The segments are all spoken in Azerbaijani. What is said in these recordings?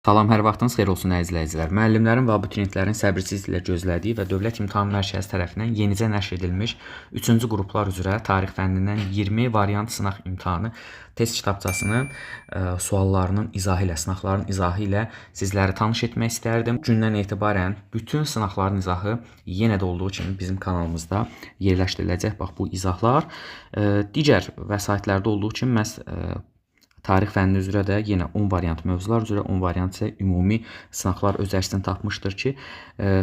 Salam, hər vaxtınız xeyir olsun əziz izləyicilər. Müəllimlərin və abituriyentlərin səbirsizliklə gözlədiyi və Dövlət İmtahan Mərkəzi tərəfindən yenicə nəşr edilmiş 3-cü qruplar üzrə tarix fənnindən 20 variant sınaq imtahanı test kitabçasının suallarının izahı ilə, sınaqların izahı ilə sizləri tanış etmək istərdim. Gündən etibarən bütün sınaqların izahı yenə də olduğu kimi bizim kanalımızda yerləşdiriləcək. Bax, bu izahlar digər vəsaitlərdə olduğu kimi məhz tarix fənni üzrə də yenə 10 variant mövzular üzrə, 10 variant isə ümumi sınaqlar öz əksini tapmışdır ki,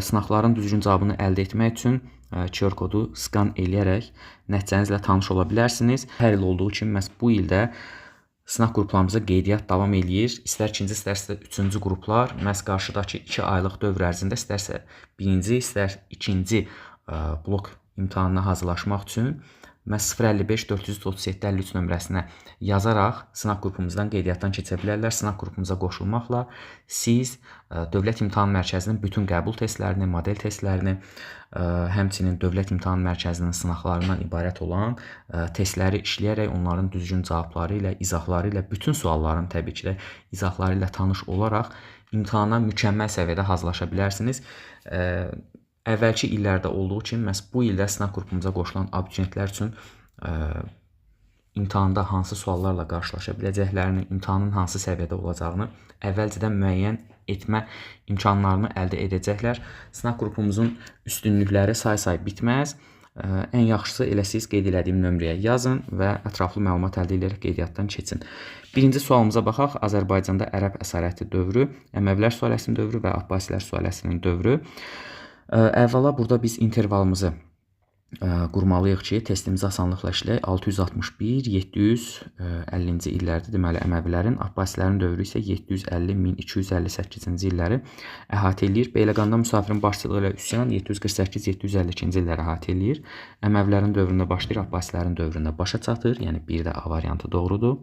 sınaqların düzgün cavabını əldə etmək üçün QR kodu skan eləyərək nəticənizlə tanış ola bilərsiniz. Hər il olduğu kimi məhz bu ildə sınaq qruplarımıza qeydiyyat davam eləyir. İstər 2-ci, istərsə 3-cü qruplar məhz qarşıdakı 2 aylıq dövr ərzində istərsə 1-ci, istər 2-ci blok imtahanına hazırlaşmaq üçün məhz 055 437 53 nömrəsinə yazaraq sınaq qrupumuzdan qeydiyyatdan keçə bilərlər. Sınaq qrupumuza qoşulmaqla siz Dövlət İmtahan Mərkəzinin bütün qəbul testlərini, model testlərini, həmçinin Dövlət İmtahan Mərkəzinin sınaqlarından ibarət olan testləri işləyərək onların düzgün cavabları ilə, izahları ilə, bütün sualların təbii ki də izahları ilə tanış olaraq imtahana mükəmməl səviyyədə hazırlaşa bilərsiniz. Əvvəlki illərdə olduğu kimi məhz bu ildə sınaq qrupumuza qoşulan abituriyentlər üçün imtahanda hansı suallarla qarşılaşa biləcəklərini, imtahanın hansı səviyyədə olacağını əvvəlcədən müəyyən etmə imkanlarını əldə edəcəklər. Sınaq qrupumuzun üstünlükləri say-say bitməz. Ən yaxşısı elə siz qeyd elədiyim nömrəyə yazın və ətraflı məlumat əldə edərək qeydiyyatdan keçin. Birinci sualımıza baxaq. Azərbaycanda ərəb əsarəti dövrü, Əməvilər sülaləsinin dövrü və Abbasilər sülaləsinin dövrü. Əvvəla burada biz intervalımızı qurmalıyıq ki, testimizi asanlıqla işləyək. 661, 750-ci illərdə deməli Əməvilərin, Abbasilərin dövrü isə 750-1258-ci illəri əhatə eləyir. Beyləqanda müsafirin başçılığı ilə üsyan 748-752-ci illəri əhatə eləyir. Əməvilərin dövründə başlayır, Abbasilərin dövründə başa çatır. Yəni bir də A variantı doğrudur.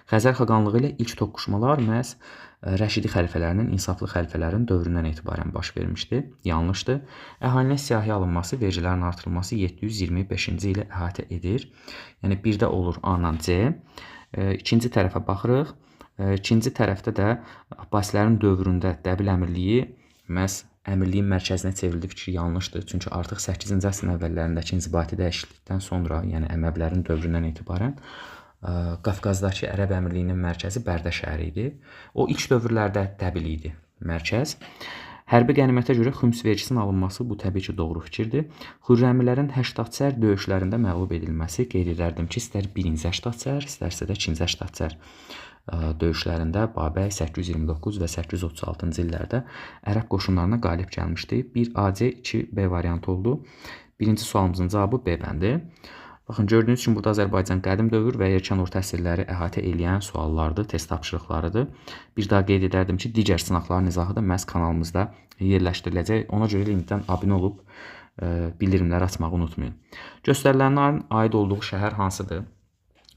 Xəzər xaqanlığı ilə ilk toqquşmalar məhz Rəşidi xəlifələrinin, insaflı xəlifələrin dövründən etibarən baş vermişdi. Yanlışdır. Əhalinə siyahıya alınması, vergilərin artırılması 725-ci ili əhatə edir. Yəni bir də olur A ilə C. İkinci tərəfə baxırıq. İkinci tərəfdə də Abbasilərin dövründə Dəbil əmirliyi məhz əmirliyin mərkəzinə çevrildi fikri yanlışdır. Çünki artıq 8-ci əsrin əvvəllərindəki inzibati dəyişiklikdən sonra, yəni Əməvilərin dövründən etibarən Qafqazdakı Ərəb Əmirliyinin mərkəzi Bərdə şəhəri idi. O ilk dövrlərdə Dəbil idi mərkəz. Hərbi qənimətə görə xüms vergisinin alınması bu təbii ki doğru fikirdir. Xürrəmilərin Həştadsər döyüşlərində məğlub edilməsi qeyd edərdim ki, istər 1-ci Həştadsər, istərsə də 2-ci Həştadsər döyüşlərində Babəy 829 və 836-cı illərdə ərəb qoşunlarına qalib gəlmişdi. 1 AC, 2 B variantı oldu. Birinci sualımızın cavabı B bəndi. Baxın, gördüyünüz kimi burada Azərbaycan qədim dövr və erkən orta əsrləri əhatə eləyən suallardır, test tapşırıqlarıdır. Bir daha qeyd edərdim ki, digər sınaqların izahı da məhz kanalımızda yerləşdiriləcək. Ona görə indidən abunə olub bildirimləri açmağı unutmayın. Göstərilənlərin aid olduğu şəhər hansıdır?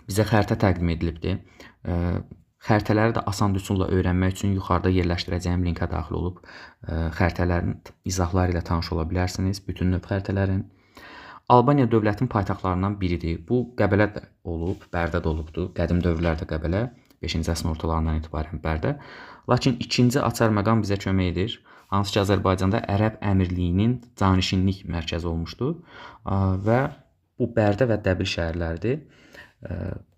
Bizə xəritə təqdim edilibdir. Xəritələri də asan üsulla öyrənmək üçün yuxarıda yerləşdirəcəyim linkə daxil olub xəritələrin izahları ilə tanış ola bilərsiniz. Bütün növ xəritələrin. Albaniya dövlətin paytaxtlarından biridir. Bu Qəbələdə olub, Bərdədə olubdur. Qədim dövrlərdə Qəbələ, 5-ci əsrin ortalarından etibarən Bərdə. Lakin ikinci açar məqam bizə kömək edir. Hansı ki, Azərbaycanda Ərəb Əmirliyinin canişinlik mərkəzi olmuşdur və bu Bərdə və Dəbil şəhərləridir.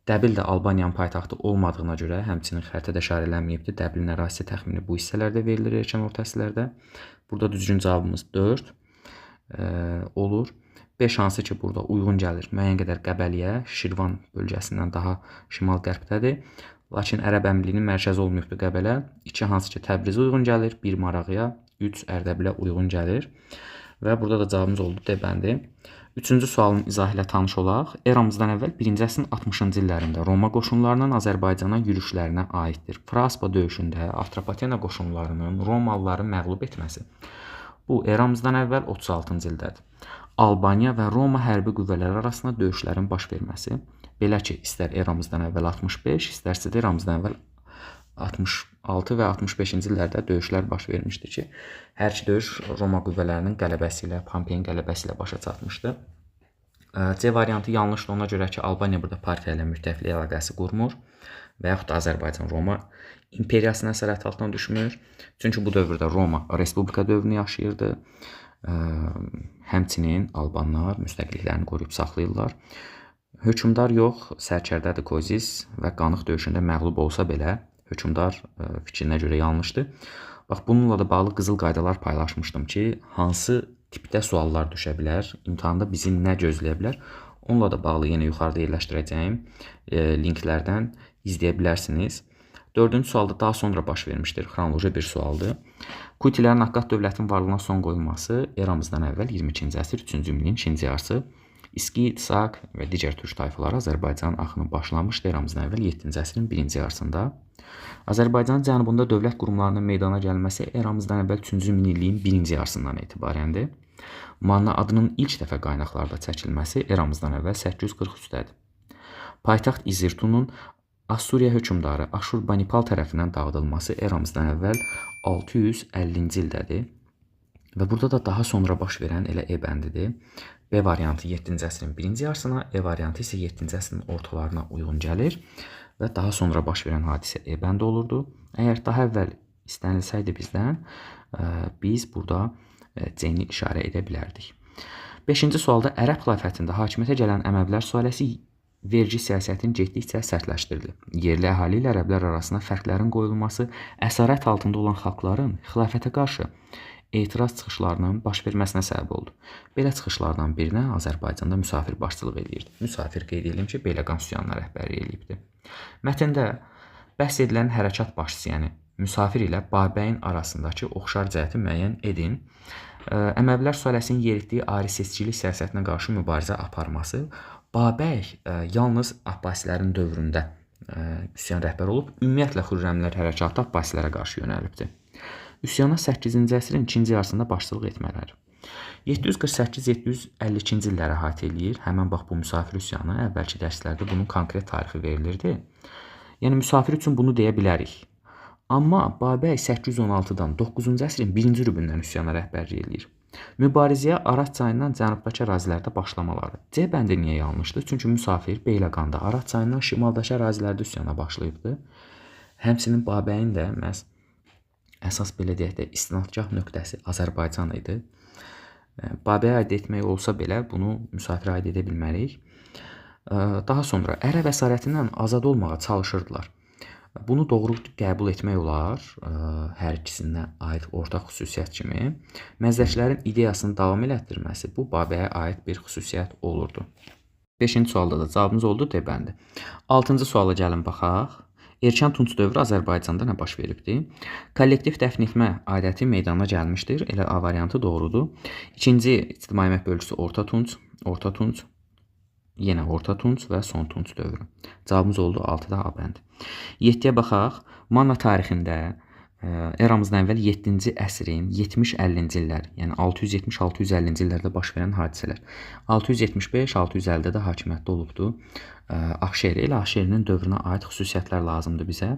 Dəbil də Albaniyanın paytaxtı olmadığına görə həmçinin xəritədə işarələnməyibdir. Dəbilin ərazisi təxmini bu hissələrdə verilir erkən orta əsrlərdə. Burada düzgün cavabımız 4 olur. 5 hansı ki burada uyğun gəlir müəyyən qədər Qəbəliyə, Şirvan bölgəsindən daha şimal-qərbdədir. Lakin Ərəb Əmirliyinin mərkəzi olmayıbdır Qəbələ. 2 hansı ki Təbrizə uyğun gəlir, 1 Marağıya, 3 Ərdəbilə uyğun gəlir. Və burada da cavabımız oldu D bəndi. Üçüncü sualın izahı ilə tanış olaq. Eramızdan əvvəl 1-ci əsrin 60-cı illərində Roma qoşunlarının Azərbaycana yürüşlərinə aiddir. Fraspa döyüşündə Atropatena qoşunlarının Romalıları məğlub etməsi. Bu eramızdan əvvəl 36-cı ildədir. Albaniya və Roma hərbi qüvvələri arasında döyüşlərin baş verməsi. Belə ki, istər eramızdan əvvəl 65, istərsə də eramızdan əvvəl 66 və 65-ci illərdə döyüşlər baş vermişdi ki, hər iki döyüş Roma qüvvələrinin qələbəsi ilə, Pompeyin qələbəsi ilə başa çatmışdı. C variantı yanlışdır, ona görə ki, Albaniya burada partiya ilə müttəfiqlik əlaqəsi qurmur. və yaxud da Azərbaycan Roma imperiyasının əsarəti altına düşmür. Çünki bu dövrdə Roma respublika dövrünü yaşayırdı. Həmçinin albanlar müstəqilliklərini qoruyub saxlayırlar. Hökmdar yox, sərkərdədir Kozis və Qanıq döyüşündə məğlub olsa belə hökmdar fikrinə görə yanlışdır. Bax, bununla da bağlı qızıl qaydalar paylaşmışdım ki, hansı tipdə suallar düşə bilər, imtahanda bizi nə gözləyə bilər. Onunla da bağlı yenə yuxarıda yerləşdirəcəyim linklərdən izləyə bilərsiniz. 4-cü sualda daha sonra baş vermişdir, xronoloji bir sualdır. Kutilərin Akkad dövlətinin varlığına son qoyulması eramızdan əvvəl 22-ci əsr 3-cü ilin ikinci yarısı. İskit, Sak və digər türk tayfaları Azərbaycan axını başlamışdı eramızdan əvvəl 7-ci əsrin birinci yarısında. Azərbaycanın cənubunda dövlət qurumlarının meydana gəlməsi eramızdan əvvəl 3-cü minilliyin birinci yarısından etibarəndir. Manna adının ilk dəfə qaynaqlarda çəkilməsi eramızdan əvvəl 843-dədir. Paytaxt İzirtunun Assuriya hökmdarı Aşurbanipal tərəfindən dağıdılması eramızdan əvvəl 650-ci ildədir. Və burada da daha sonra baş verən elə E bəndidir. B variantı 7-ci əsrin birinci yarısına, E variantı isə 7-ci əsrin ortalarına uyğun gəlir və daha sonra baş verən hadisə E bəndi olurdu. Əgər daha əvvəl istənilsəydi bizdən, biz burada C-ni işarə edə bilərdik. 5-ci sualda ərəb xilafətində hakimiyyətə gələn Əməvilər sülaləsi vergi siyasətinin getdikcə sərtləşdirilir. Yerli əhali ilə ərəblər arasında fərqlərin qoyulması əsarət altında olan xalqların xilafətə qarşı etiraz çıxışlarının baş verməsinə səbəb oldu. Belə çıxışlardan birinə Azərbaycanda müsafir başçılıq edirdi. Müsafir qeyd edelim ki, Beyləqan üsyanına rəhbərlik edibdi. Mətndə bəhs edilən hərəkat başçısı, yəni müsafir ilə Babəyin arasındakı oxşar cəhəti müəyyən edin. Əməvilər sülaləsinin yeritdiyi ayrı-seçkilik siyasətinə qarşı mübarizə aparması Babəy yalnız Abbasilərin dövründə üsyan rəhbəri olub, ümumiyyətlə Xürrəmlər hərəkatı Abbasilərə qarşı yönəlibdi. Üsyana 8-ci əsrin ikinci yarısında başçılıq etmələri. 748-752-ci illəri əhatə eləyir. Həmən bax bu müsafir üsyanı, əvvəlki dərslərdə bunun konkret tarixi verilirdi. Yəni müsafir üçün bunu deyə bilərik. Amma Babəy 816-dan 9-cu əsrin 1-ci rübündən üsyana rəhbərlik eləyir. Mübarizəyə Araz çayından cənubdakı ərazilərdə başlamaları. C bəndi niyə yanlışdır? Çünki müsafir Beyləqanda Araz çayından şimaldakı ərazilərdə üsyana başlayıbdı. Həmçinin Babəyin də məhz əsas belə deyək də istinadgah nöqtəsi Azərbaycan idi. Babəyə aid etmək olsa belə bunu müsafirə aid edə bilmərik. Daha sonra ərəb əsarətindən azad olmağa çalışırdılar. Bunu doğru qəbul etmək olar, hər ikisinə aid ortaq xüsusiyyət kimi. Məzdəkilərin ideyasını davam elətdirməsi bu Babəyə aid bir xüsusiyyət olurdu. 5-ci sualda da cavabımız oldu D bəndi. 6-cı suala gəlin baxaq. Erkən Tunc dövrü Azərbaycanda nə baş veribdi? Kollektiv dəfn etmə adəti meydana gəlmişdir. Elə A variantı doğrudur. İkinci ictimai əmək bölgüsü Orta Tunc, yenə Orta Tunc və Son Tunc dövrü. Cavabımız oldu 6-da A bəndi. 7-yə baxaq. Manna tarixində eramızdan əvvəl 7-ci əsrin 70-50-ci illər, yəni 670-650-ci illərdə baş verən hadisələr. 675-650-də də hakimiyyətdə olubdu Ağşehir. Elə Ağşehirinin dövrünə aid xüsusiyyətlər lazımdır bizə.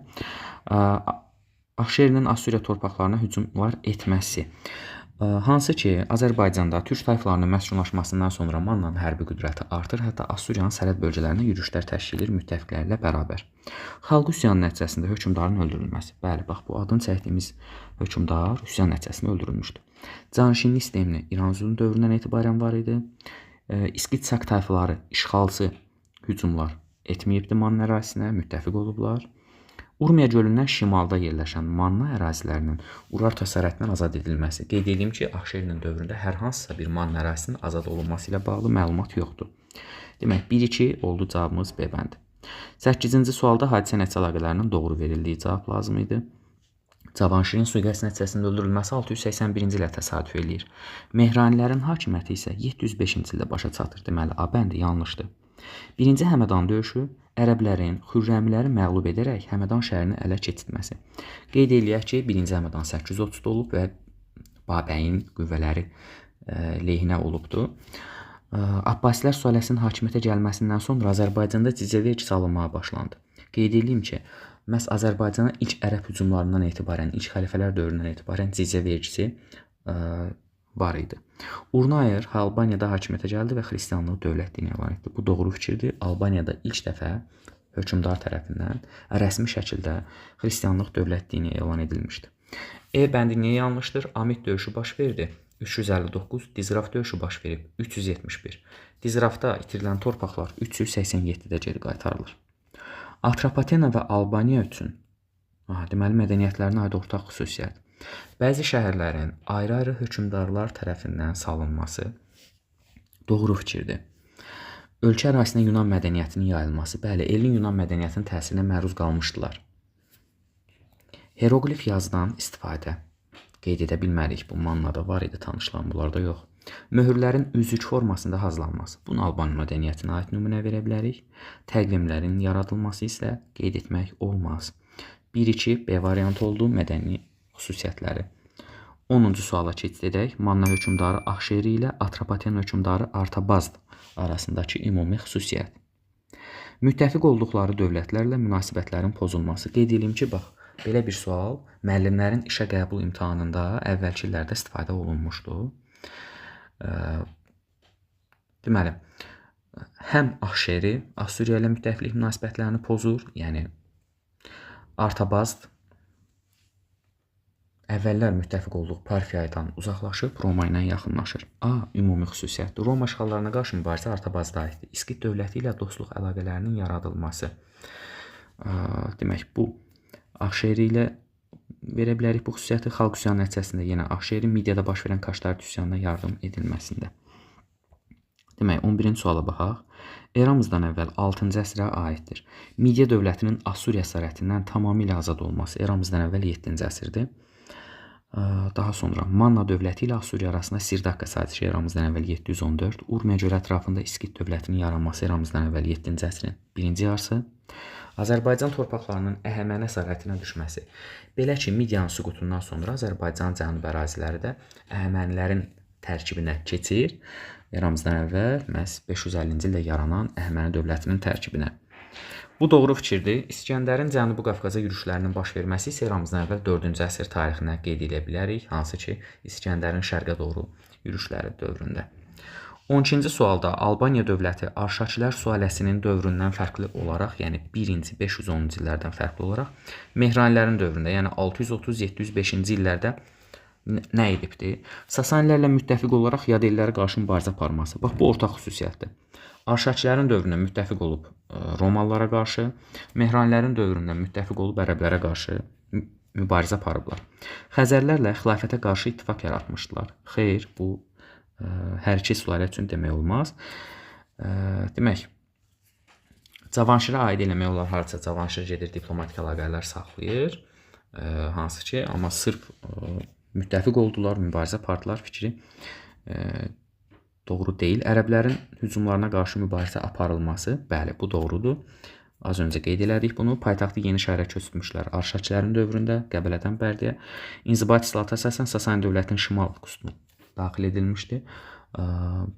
Ağşehirinin Assuriya torpaqlarına hücumlar etməsi. Hansı ki, Azərbaycanda türk tayfalarının məskunlaşmasından sonra Mannanın hərbi qüdrəti artır, hətta Assuriyanın sərhəd bölgələrinə yürüşlər təşkil edir müttəfiqləri ilə bərabər. Xalq üsyanı nəticəsində hökmdarın öldürülməsi. Bəli, bax bu adını çəkdiyimiz hökmdar üsyan nəticəsində öldürülmüşdü. Canişinlik sistemini İranzunun dövründən etibarən var idi. İskit-Sak tayfaları işğalçı hücumlar etməyibdi Manna ərazisinə, müttəfiq olublar. Urmiya gölündən şimalda yerləşən Manna ərazilərinin Urartu əsarətindən azad edilməsi. Qeyd edeyim ki, Ağşehirinin dövründə hər hansısa bir Manna ərazisinin azad olunması ilə bağlı məlumat yoxdur. Demək, 1-2 oldu cavabımız B bəndi. 8-ci sualda hadisə nəticə əlaqələrinin doğru verildiyi cavab lazım idi. Cavanşirin sui-qəsd nəticəsində öldürülməsi 681-ci ilə təsadüf eləyir. Mehranilərin hakimiyyəti isə 705-ci ildə başa çatır. Deməli, A bəndi yanlışdır. 1-ci Həmədan döyüşü ərəblərin Xürrəmləri məğlub edərək Həmədan şəhərini ələ keçirtməsi. Qeyd eləyək ki, 1-ci Həmədan 830-da olub və Babəyin qüvvələri lehinə olubdu. Abbasilər sülaləsinin hakimiyyətə gəlməsindən sonra Azərbaycanda cizyə vergisi alınmağa başlandı. Qeyd edeyim ki, məhz Azərbaycana ilk ərəb hücumlarından etibarən, ilk xəlifələr dövründən etibarən cizyə vergisi var idi. Urnayer Albaniyada hakimiyyətə gəldi və xristianlığı dövlət dini elan etdi. Bu doğru fikirdir. Albaniyada ilk dəfə hökmdar tərəfindən rəsmi şəkildə xristianlıq dövlət dini elan edilmişdi. E bəndi niyə yanlışdır? Amid döyüşü baş verdi. 359, Dizraf döyüşü baş verib 371. Dizrafda itirilən torpaqlar 387-də geri qaytarılır. Atropatena və Albaniya üçün deməli mədəniyyətlərinə aid ortaq xüsusiyyət. Bəzi şəhərlərin ayrı-ayrı hökmdarlar tərəfindən salınması doğru fikirdir. Ölkə ərazisinə Yunan mədəniyyətinin yayılması, bəli, elin Yunan mədəniyyətinin təsirinə məruz qalmışdılar. Heroqlif yazıdan istifadə qeyd edə bilmərik. Bu Mannada var idi, tanışılan, bunlarda yox. Möhürlərin üzük formasında hazırlanması. Bunu Alban mədəniyyətinə aid nümunə verə bilərik. Təqvimlərin yaradılması isə qeyd etmək olmaz. 1-2 B variantı oldu, mədəni xüsusiyyətləri. 10-cu suala keçidək. Manna hökmdarı Axşeri ilə Atropaten hökmdarı Artabazd arasındakı ümumi xüsusiyyət. Müttəfiq olduqları dövlətlərlə münasibətlərin pozulması. Qeyd edeyim ki, bax, belə bir sual müəllimlərin işə qəbul imtahanında əvvəlki illərdə istifadə olunmuşdu. Deməli, həm Axşeri Assuriya ilə müttəfiqlik münasibətlərini pozur, yəni Artabazd əvvəllər müttəfiq olduğu Parfiyadan uzaqlaşıb Roma ilə yaxınlaşır. Ümumi xüsusiyyətdir. Roma işğallarına qarşı mübarizə Artabazda aiddir. İskit dövləti ilə dostluq əlaqələrinin yaradılması. Demək, bu Axşeri ilə verə bilərik bu xüsusiyyəti. Xalq üsyanı nəticəsində yenə Axşeri Midiyada baş verən Kaştari üsyanına yardım edilməsində. Demək, 11-ci suala baxaq. Eramızdan əvvəl 6-cı əsrə aiddir. Midiya dövlətinin Assuriya əsarətindən tamamilə azad olması eramızdan əvvəl 7-ci əsrdir. Daha sonra Manna dövləti ilə Assuriya arasında Sirdaqqa sazişi eramızdan əvvəl 714, Urmiya gölü ətrafında İskit dövlətinin yaranması eramızdan əvvəl 7-ci əsrin 1-ci yarısı, Azərbaycan torpaqlarının Əhəməni əsarətinə düşməsi. Belə ki, Midiyanın süqutundan sonra Azərbaycanın cənub əraziləri də Əhəmənilərin tərkibinə keçir. Eramızdan əvvəl məhz 550-ci ildə yaranan Əhəməni dövlətinin tərkibinə. Bu doğru fikirdir. İskəndərin Cənubi Qafqaza yürüşlərinin baş verməsi isə eramızdan əvvəl 4-cü əsr tarixinə qeyd edə bilərik, hansı ki, İskəndərin şərqə doğru yürüşləri dövründə. 12-ci sualda Albaniya dövləti Arşakilər sülaləsinin dövründən fərqli olaraq, yəni 1-ci 510-cu illərdən fərqli olaraq Mehranilərin dövründə, yəni 630-705-ci illərdə nə edibdir? Sasanilərlə müttəfiq olaraq yad ellərə qarşı mübarizə aparması. Bax, bu ortaq xüsusiyyətdir. Arşakilərin dövründə müttəfiq olub Romalılara qarşı, Mehranilərin dövründə müttəfiq olub ərəblərə qarşı mübarizə aparıblar. Xəzərlərlə xilafətə qarşı ittifaq yaratmışdılar. Xeyr, bu hər iki sülalə üçün demək olmaz. Demək, Cavanşirə aid eləmək olar, harca Cavanşir gedir, diplomatik əlaqələr saxlayır. Hansı ki, amma sırf müttəfiq oldular, mübarizə apardılar fikri doğru deyil. Ərəblərin hücumlarına qarşı mübarizə aparılması, bəli, bu doğrudur. Az öncə qeyd elədik bunu. Paytaxtı yeni şəhərə köçürtmüşlər Arşakilərin dövründə, Qəbələdən Bərdiyə. İnzibati islahatə əsasən Sasani dövlətinin şimal qüsmü daxil edilmişdi.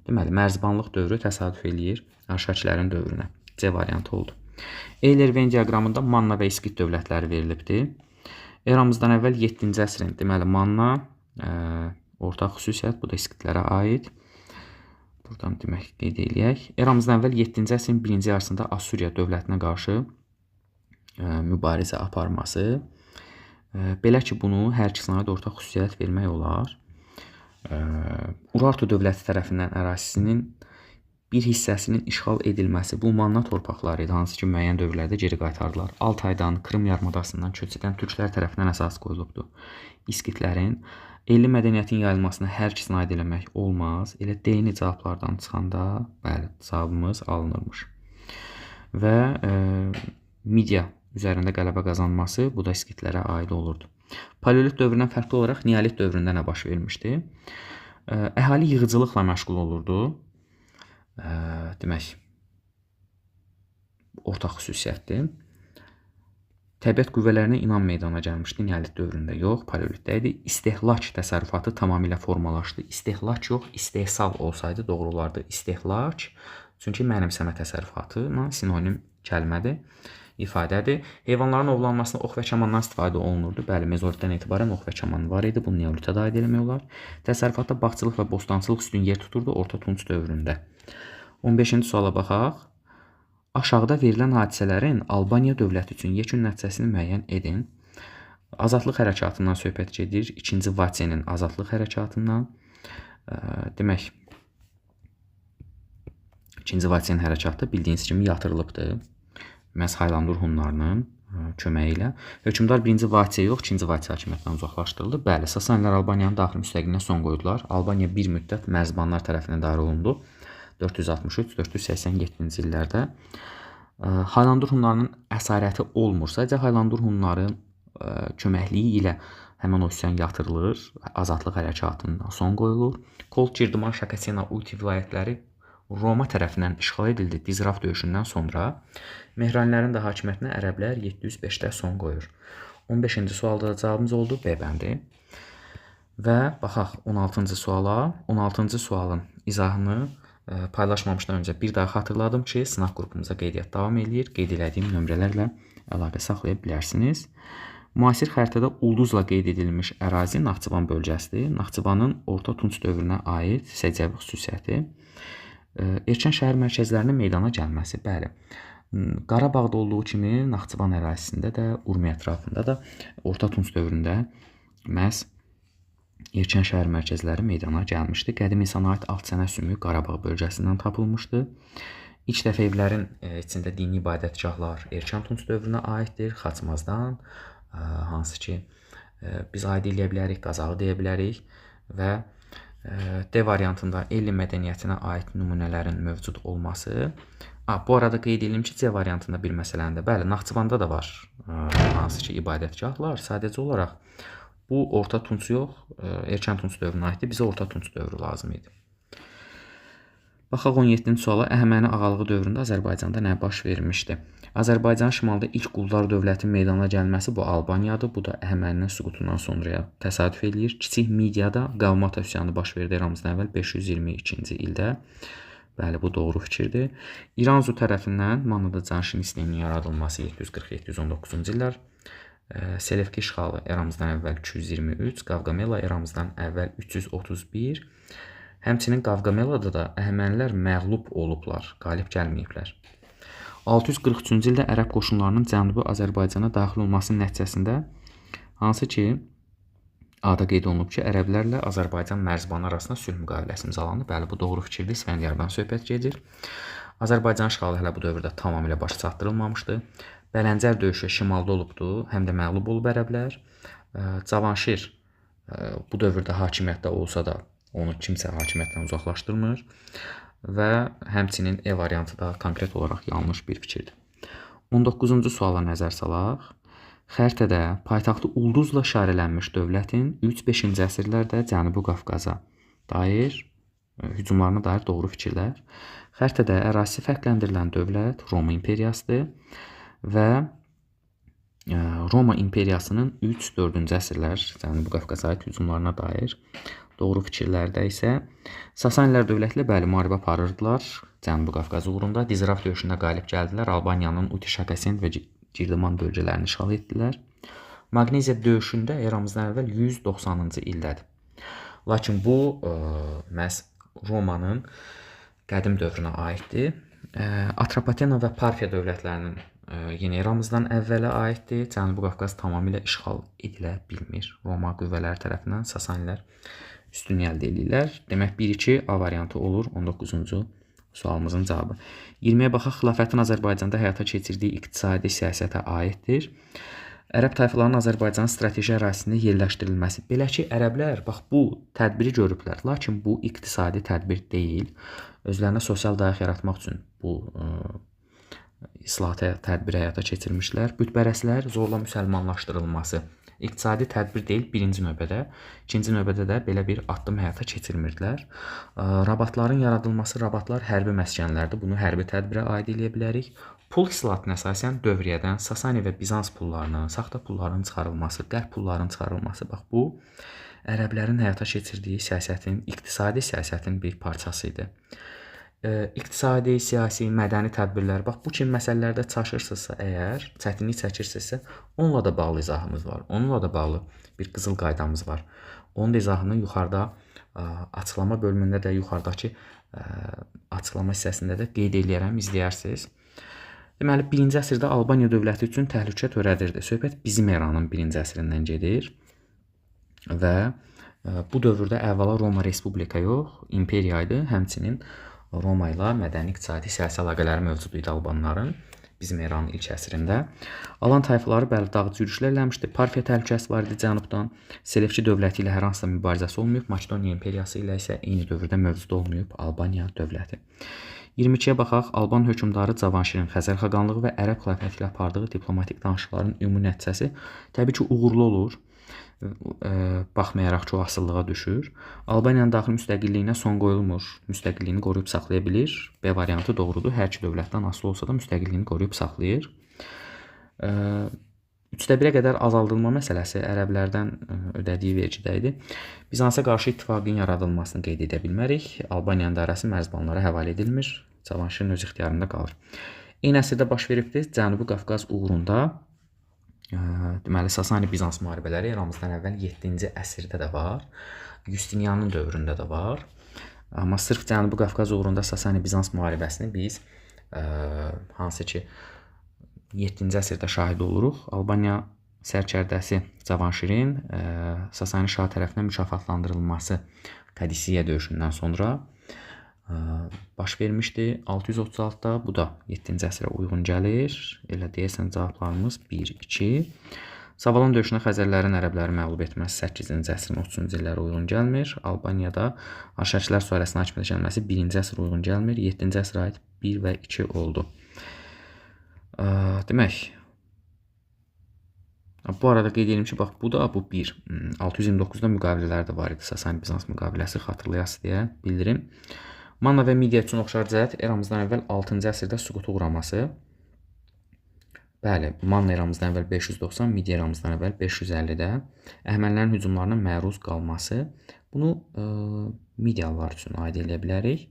Deməli, Mərzbanlıq dövrü təsadüf eləyir Arşakilərin dövrünə. C variantı oldu. Eyler-Venn diaqramında Manna və İskit dövlətləri verilibdir. Eramızdan əvvəl 7-ci əsrin, deməli, Manna ortaq xüsusiyyət, bu da İskitlərə aid. Buradan demək qeyd eləyək. Eramızdan əvvəl 7-ci əsrin 1-ci yarısında Assuriya dövlətinə qarşı mübarizə aparması. Belə ki, bunu hər ikisinə aid ortaq xüsusiyyət vermək olar. Urartu dövləti tərəfindən ərazisinin bir hissəsinin işğal edilməsi, bu Manna torpaqları idi, hansı ki, müəyyən dövrlərdə geri qaytardılar. Altaydan, Krım yarımadasından köç edən türklər tərəfindən əsas qoyulubdur. İskitlərin elli mədəniyyətin yayılmasına hər ikisinə aid eləmək olmaz. Elə deyini cavablardan çıxanda, bəli, cavabımız alınırmış. Və Midiya üzərində qələbə qazanması, bu da İskitlərə aid olurdu. Paleolit dövründən fərqli olaraq Neolit dövründə nə baş vermişdi? Əhali yığıcılıqla məşğul olurdu. Demək, ortaq xüsusiyyətdir. Təbiət qüvvələrinə inam meydana gəlmişdi Neolit dövründə, yox, paleolitdə idi. İstehlak təsərrüfatı tamamilə formalaşdı. İstehlak yox, istehsal olsaydı doğru olardı. İstehlak, çünki mənimsəmə təsərrüfatına sinonim kəlmədir, ifadədir. Heyvanların ovlanmasına ox və kamandan istifadə olunurdu. Bəli, mezolitdən etibarən ox və kaman var idi. Bunu Neolitə də aid eləmək olar. Təsərrüfatda bağçılıq və bostançılıq üstün yer tuturdu Orta Tunc dövründə. 15-ci suala baxaq. Aşağıda verilən hadisələrin Albaniya dövləti üçün yekun nəticəsini müəyyən edin. Azadlıq hərəkatından söhbət gedir. 2-ci Vaçenin azadlıq hərəkatından. Demək, 2-ci Vaçenin hərəkatı bildiyiniz kimi yatırılıbdır. Məhz Haylandur hunlarının köməyi ilə. Hökmdar 1-ci Vaçe yox, 2-ci Vaçe hakimiyyətdən uzaqlaşdırıldı. Bəli, Sasanilər Albaniyanın daxili müstəqilliyinə son qoydular. Albaniya bir müddət mərzbanlar tərəfindən idarə olundu. 463-487-ci illərdə. Haylandur hunlarının əsarəti olmur. Sadəcə Haylandur hunların köməkliyi ilə həmin o üsyan yatırılır, azadlıq hərəkatına son qoyulur. Kolt, Girdiman, Şakasena, Uti vilayətləri Roma tərəfindən işğal edildi. Dizraf döyüşündən sonra Mehranilərin də hakimiyyətinə ərəblər 705-də son qoyur. 15-ci sualda cavabımız oldu B bəndi. Və baxaq 16-cı suala. 16-cı sualın izahını paylaşmamışdan öncə bir daha xatırladım ki, sınaq qrupumuza qeydiyyat davam edir. Qeyd elədiyim nömrələrlə əlaqə saxlaya bilərsiniz. Müasir xəritədə ulduzla qeyd edilmiş ərazi Naxçıvan bölgəsidir. Naxçıvanın Orta Tunc dövrünə aid səciyyəvi xüsusiyyəti. Erkən şəhər mərkəzlərinin meydana gəlməsi. Bəli, Qarabağda olduğu kimi Naxçıvan ərazisində də, Urmiya ətrafında da Orta Tunc dövründə məhz erkən şəhər mərkəzləri meydana gəlmişdi. Qədim insana aid alt sənə sümüyü Qarabağ bölgəsindən tapılmışdı. İlk dəfə evlərin içində dini ibadətgahlar erkən Tunc dövrünə aiddir. Xaçmazdan, hansı ki biz aid eləyə bilərik, Qazağı deyə bilərik və D variantında Elli mədəniyyətinə aid nümunələrin mövcud olması. Bu arada qeyd edelim ki, C variantında bir məsələndə, bəli, Naxçıvanda da var hansı ki ibadətgahlar. Sadəcə olaraq bu Orta Tunc yox, erkən Tunc dövrünə aiddir. Bizə Orta Tunc dövrü lazım idi. Baxaq 17-ci suala. Əhəməni ağalığı dövründə Azərbaycanda nə baş vermişdi? Azərbaycan şimalda ilk qullar dövlətin meydana gəlməsi bu Albaniyadır. Bu da Əhəməninin süqutundan sonraya təsadüf edir. Kiçik Midiyada Qavmata üsyanı baş verdi eramızdan əvvəl 522-ci ildə. Bəli, bu doğru fikirdir. İranzu tərəfindən Mannada Canşin sisteminin yaradılması 740-719-cu illər. Selevki işğalı eramızdan əvvəl 223, Qavqamela eramızdan əvvəl 331. Həmçinin Qavqamelada da Əhəmənilər məğlub olublar, qalib gəlməyiblər. 643-cü ildə ərəb qoşunlarının Cənubi Azərbaycana daxil olmasının nəticəsində hansı ki A-da qeyd olunub ki, ərəblərlə Azərbaycan mərzbanı arasında sülh müqaviləsi imzalandı. Bəli, bu doğru fikirdir. İsfəndiyardan söhbət gedir. Azərbaycan işğalı hələ bu dövrdə tamamilə başa çatdırılmamışdı. Bələncər döyüşü şimalda olubdu, həm də məğlub olub ərəblər. Cavanşir bu dövrdə hakimiyyətdə olsa da onu kimsə hakimiyyətdən uzaqlaşdırmır və həmçinin E variantı da konkret olaraq yanlış bir fikirdir. 19-cu suala nəzər salaq. Xəritədə paytaxtı ulduzla işarələnmiş dövlətin 3-5-ci əsrlərdə Cənubi Qafqaza dair hücumlarına dair doğru fikirlər. Xəritədə ərazisi fərqləndirilən dövlət Roma imperiyasıdır və Roma imperiyasının 3-4-cü əsrlər Cənubi Qafqaza aid hücumlarına dair doğru fikirlərdə isə Sasanilər dövləti ilə bəli müharibə aparırdılar Cənubi Qafqaz uğrunda. Dizraf döyüşündə qalib gəldilər. Albaniyanın Uti, Şakasen və Girdiman bölgələrini işğal etdilər. Magneziya döyüşündə eramızdan əvvəl 190-cı ildədir. Lakin bu məhz Romanın qədim dövrünə aiddir. Atropatena və Parfiya dövlətlərinin yeni eramızdan əvvələ aiddir. Cənubi Qafqaz tamamilə işğal edilə bilmir. Roma qüvvələri tərəfindən Sasanilər üstünlük əldə edirlər. Demək 1-2 A variantı olur 19-cu sualımızın cavabı. 20-yə baxaq, xilafətin Azərbaycanda həyata keçirdiyi iqtisadi siyasətə aiddir. Ərəb tayfalarının Azərbaycanın strateji ərazisində yerləşdirilməsi. Belə ki, ərəblər bax bu tədbiri görüblər, lakin bu iqtisadi tədbir deyil. Özlərinə sosial dayaq yaratmaq üçün bu islahat tədbiri həyata keçirmişlər. Bütpərəstlər zorla müsəlmanlaşdırılması. İqtisadi tədbir deyil birinci növbədə. İkinci növbədə də belə bir addım həyata keçirmirdilər. Rabatların yaradılması, rabatlar hərbi məskənlərdir. Bunu hərbi tədbirə aid edə bilərik. Pul islahatına əsasən dövriyyədən Sasani və Bizans pullarının, saxta pulların çıxarılması, qərb pulların çıxarılması, bax bu ərəblərin həyata keçirdiyi siyasətin, iqtisadi siyasətin bir parçası idi. İqtisadi, siyasi, mədəni tədbirlər, bax bu kimi məsələlərdə çaşırsınızsa əgər, çətinlik çəkirsinizsə, onunla da bağlı izahımız var. Onunla da bağlı bir qızıl qaydamız var. Onun da izahını yuxarıda açıqlama bölümündə də, yuxarıdakı açıqlama hissəsində də qeyd eləyərəm, izləyərsiniz. Deməli, 1-ci əsrdə Albaniya dövləti üçün təhlükə törədirdi. Söhbət bizim eranın 1-ci əsrindən gedir və bu dövrdə əvvəla Roma Respublika yox, imperiya idi. Həmçinin Roma ilə mədəni, iqtisadi, siyasi əlaqələri mövcud idi Albanların bizim eranın ilk əsrində. Alan tayfaları bəli dağıtı yürüşlər eləmişdi. Parfiya təhlükəsi var idi cənubdan. Selevki dövləti ilə hər hansısa mübarizəsi olmayıb. Makedoniya imperiyası ilə isə eyni dövrdə mövcud olmayıb Albaniya dövləti. 22-yə baxaq. Alban hökmdarı Cavanşirin Xəzər xaqanlığı və Ərəb xilafəti ilə apardığı diplomatik danışıqların ümumi nəticəsi təbii ki, uğurlu olur. Baxmayaraq çox asılılığa düşür. Albaniyanın daxili müstəqilliyinə son qoyulmur. Müstəqilliyini qoruyub saxlaya bilir. B variantı doğrudur. Hər iki dövlətdən asılı olsa da müstəqilliyini qoruyub saxlayır. 1/3-ə qədər azaldılma məsələsi ərəblərdən ödədiyi vergidə idi. Bizansa qarşı ittifaqın yaradılmasını qeyd edə bilmərik. Albaniyanın dairəsi mərzbanlara həvalə edilmir. Cavanşirin öz ixtiyarında qalır. Eyni əsrdə baş veribdir. Cənubi Qafqaz uğrunda deməli Sasani-Bizans müharibələri eramızdan əvvəl 7-ci əsrdə də var. Justinianın dövründə də var. Amma sırf Cənubi Qafqaz uğrunda Sasani-Bizans müharibəsini biz hansı ki 7-ci əsrdə şahid oluruq. Albaniya sərkərdəsi Cavanşirin Sasani şah tərəfindən mükafatlandırılması Kadisiya döyüşündən sonra baş vermişdi 636-da. Bu da 7-ci əsrə uyğun gəlir. Elə deyəsən cavablarımız 1, 2. Savalan döyüşünə Xəzərlərin ərəbləri məğlub etməsi 8-ci əsrin 30-cu illərə uyğun gəlmir. Albaniyada Arşakilər sülaləsinin hakimiyyətə gəlməsi 1-ci əsrə uyğun gəlmir. 7-ci əsrə aid 1 və 2 oldu. Demək, bu arada qeyd edim ki, bax, bu da bu 1. 629-da müqavilələr də var idi. Sasani-Bizans müqaviləsi xatırlayası deyə bildirim. Manna və Midiya üçün oxşar cəhət eramızdan əvvəl 6-cı əsrdə süquta uğraması. Bəli, Manna eramızdan əvvəl 590, Midiya eramızdan əvvəl 550-də Əhəmənilərin hücumlarına məruz qalması. Bunu Midiyalılar üçün aid edə bilərik.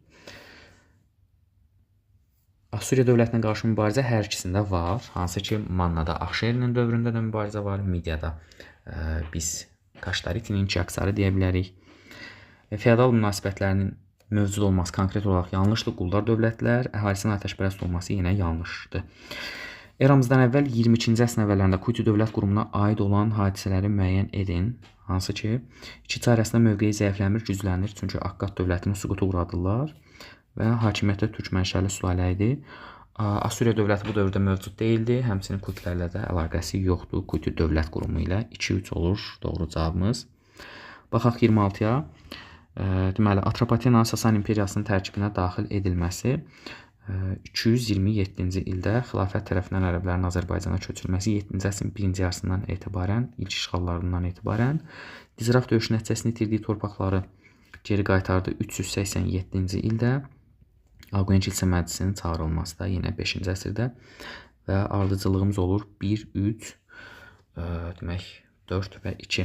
Assuriya dövlətinə qarşı mübarizə hər ikisində var. Hansı ki, Mannada Axşerinin dövründə də mübarizə var. Midiyada biz Kaştaritinin Çaksarı deyə bilərik. Feodal münasibətlərinin mövcud olması konkret olaraq yanlışdır. Quldar dövlətlər, əhalisinin atəşpərəst olması yenə yanlışdır. Eramızdan əvvəl 22-ci əsrin əvvəllərində Kuti dövlət qurumuna aid olan hadisələri müəyyən edin. Hansı ki, iki çay arasında mövqeyi zəifləmir, güclənir. Çünki Akkad dövlətini süquta uğradırlar və hakimiyyətdə türk mənşəli sülalə idi. Assuriya dövləti bu dövrdə mövcud deyildi. Həmçinin Kutilərlə də əlaqəsi yoxdur. Kuti dövlət qurumu ilə 2-3 olur doğru cavabımız. Baxaq 26-ya. Deməli, Atropatenanın Sasani imperiyasının tərkibinə daxil edilməsi 227-ci ildə xilafət tərəfindən ərəblərin Azərbaycana köçürülməsi 7-ci əsrin 1-ci yarısından etibarən, ilk işğallarından etibarən Dizraf döyüşü nəticəsində itirdiyi torpaqları geri qaytardı 387-ci ildə. Aquen Kilsə məclisinin çağırılması da yenə 5-ci əsrdə və ardıcıllığımız olur 1, 3, demək 4 və 2.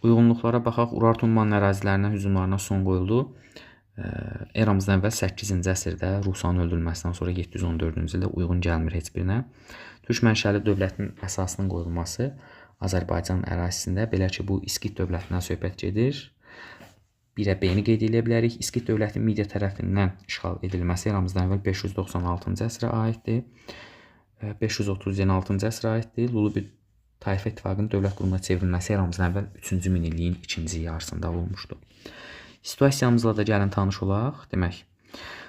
Uyğunluqlara baxaq. Urartu Manna ərazilərinə hücumlarına son qoyuldu. Eramızdan əvvəl 8-ci əsrdə Rusanın öldürülməsindən sonra 714-cü ildə uyğun gəlmir heç birinə. Türk mənşəli dövlətin əsasının qoyulması Azərbaycan ərazisində, belə ki, bu İskit dövlətindən söhbət gedir. 1-ə B-ni qeyd edə bilərik. İskit dövləti Midiya tərəfindən işğal edilməsi eramızdan əvvəl 596-cı əsrə aiddir. 536-cı əsrə aiddir. Lullubi Tayfa İttifaqının dövlət qurumuna çevrilməsi eramızdan əvvəl 3-cü minilliyin ikinci yarısında olmuşdu. Situasiyamızla da gəlin tanış olaq. Demək,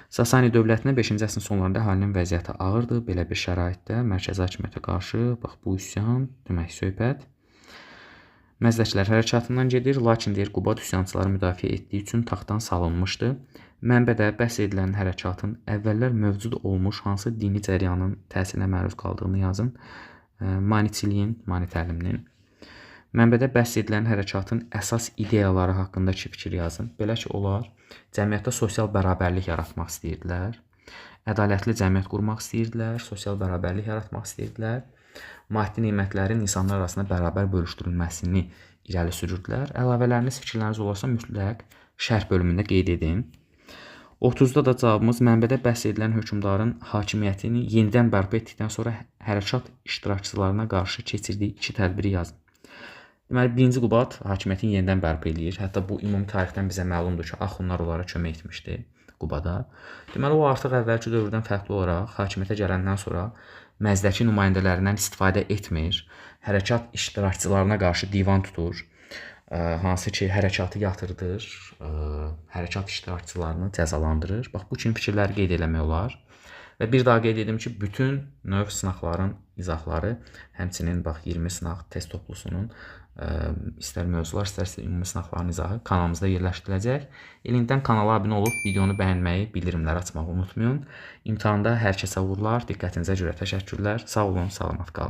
Sasani dövlətinə 5-ci əsrin sonlarında əhalinin vəziyyəti ağırdır. Belə bir şəraitdə mərkəzi hakimiyyətə qarşı, bax, bu üsyan, demək, söhbət Məzdəkilər hərəkatından gedir, lakin deyir, Qubad üsyançıları müdafiə etdiyi üçün taxtdan salınmışdı. Mənbədə bəhs edilən hərəkatın əvvəllər mövcud olmuş hansı dini cəryanın təsirinə məruz qaldığını yazın. Maniçiliyin, mani təliminin. Mənbədə bəhs edilən hərəkatın əsas ideyaları haqqındakı fikir yazın. Belə ki, onlar cəmiyyətdə sosial bərabərlik yaratmaq istəyirdilər. Ədalətli cəmiyyət qurmaq istəyirdilər. Sosial bərabərlik yaratmaq istəyirdilər. Maddi nemətlərin insanlar arasında bərabər bölüşdürülməsini irəli sürürdülər. Əlavələriniz, fikirləriniz olarsa mütləq şərh bölümündə qeyd edin. 30-da da cavabımız mənbədə bəhs edilən hökmdarın hakimiyyətini yenidən bərpa etdikdən sonra hərəkat iştirakçılarına qarşı keçirdiyi 2 tədbiri yazın. Deməli, 1-ci Qubad hakimiyyətini yenidən bərpa edir. Hətta bu ümumi tarixdən bizə məlumdur ki, Axunlar onlara kömək etmişdi. Qubada. Deməli, o artıq əvvəlki dövrdən fərqli olaraq hakimiyyətə gələndən sonra məzdəki nümayəndələrindən istifadə etmir. Hərəkat iştirakçılarına qarşı divan tutur. Hansı ki, hərəkatı yatırdır, hərəkat iştirakçılarını cəzalandırır. Bax, bu kimi fikirləri qeyd eləmək olar. Və bir daha qeyd edim ki, bütün növ sınaqların izahları, həmçinin bax 20 sınaq test toplusunun istər mövzular, istərsə ümumi sınaqların izahı kanalımızda yerləşdiriləcək. İlindən kanala abunə olub videonu bəyənməyi, bildirimləri açmağı unutmayın. İmtahanda hər kəsə uğurlar, diqqətinizə görə təşəkkürlər. Sağ olun, salamat qalın.